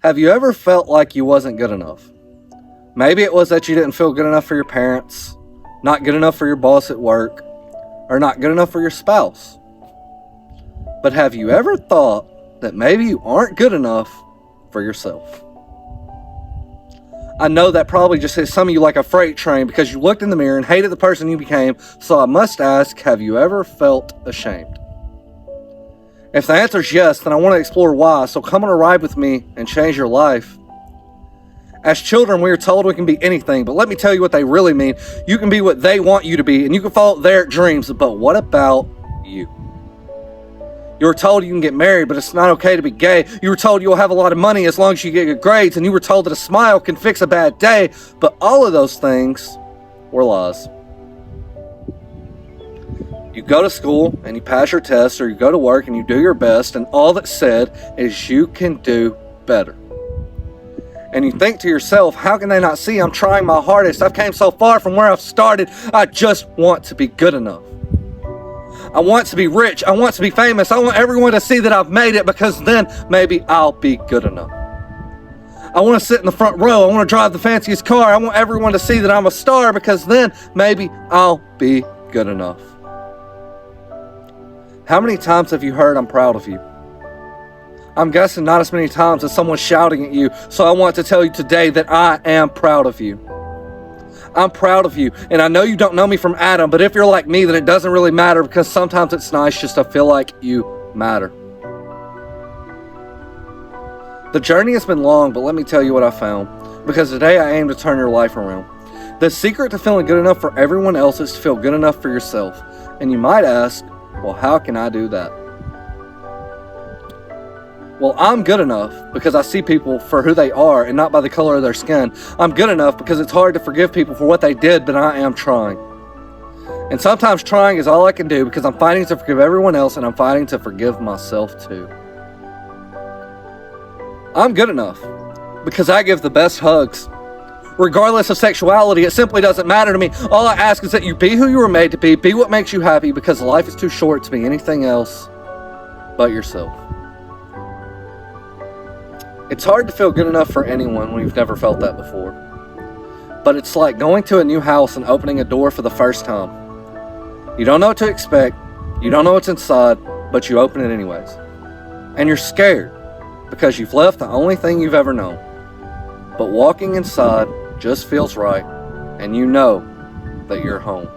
Have you ever felt like you wasn't good enough? Maybe it was that you didn't feel good enough for your parents, not good enough for your boss at work, or not good enough for your spouse. But have you ever thought that maybe you aren't good enough for yourself? I know that probably just hit some of you like a freight train because you looked in the mirror and hated the person you became, so I must ask, have you ever felt ashamed? If the answer is yes, then I want to explore why, so come on a ride with me and change your life. As children, we are told we can be anything, but let me tell you what they really mean. You can be what they want you to be, and you can follow their dreams, but what about you? You were told you can get married, but it's not okay to be gay. You were told you'll have a lot of money as long as you get good grades, and you were told that a smile can fix a bad day, but all of those things were lies. You go to school and you pass your tests, or you go to work and you do your best, and all that's said is you can do better. And you think to yourself, how can they not see I'm trying my hardest? I've came so far from where I've started. I just want to be good enough. I want to be rich. I want to be famous. I want everyone to see that I've made it, because then maybe I'll be good enough. I want to sit in the front row. I want to drive the fanciest car. I want everyone to see that I'm a star, because then maybe I'll be good enough. How many times have you heard I'm proud of you? I'm guessing not as many times as someone shouting at you, so I want to tell you today that I am proud of you. I'm proud of you, and I know you don't know me from Adam, but if you're like me, then it doesn't really matter, because sometimes it's nice just to feel like you matter. The journey has been long, but let me tell you what I found, because today I aim to turn your life around. The secret to feeling good enough for everyone else is to feel good enough for yourself. And you might ask, well, how can I do that? Well, I'm good enough because I see people for who they are and not by the color of their skin. I'm good enough because it's hard to forgive people for what they did, but I am trying. And sometimes trying is all I can do, because I'm fighting to forgive everyone else, and I'm fighting to forgive myself too. I'm good enough because I give the best hugs. Regardless of sexuality, it simply doesn't matter to me. All I ask is that you be who you were made to be what makes you happy, because life is too short to be anything else but yourself. It's hard to feel good enough for anyone when you've never felt that before. But it's like going to a new house and opening a door for the first time. You don't know what to expect, you don't know what's inside, but you open it anyways. And you're scared because you've left the only thing you've ever known. But walking inside just feels right, and you know that you're home.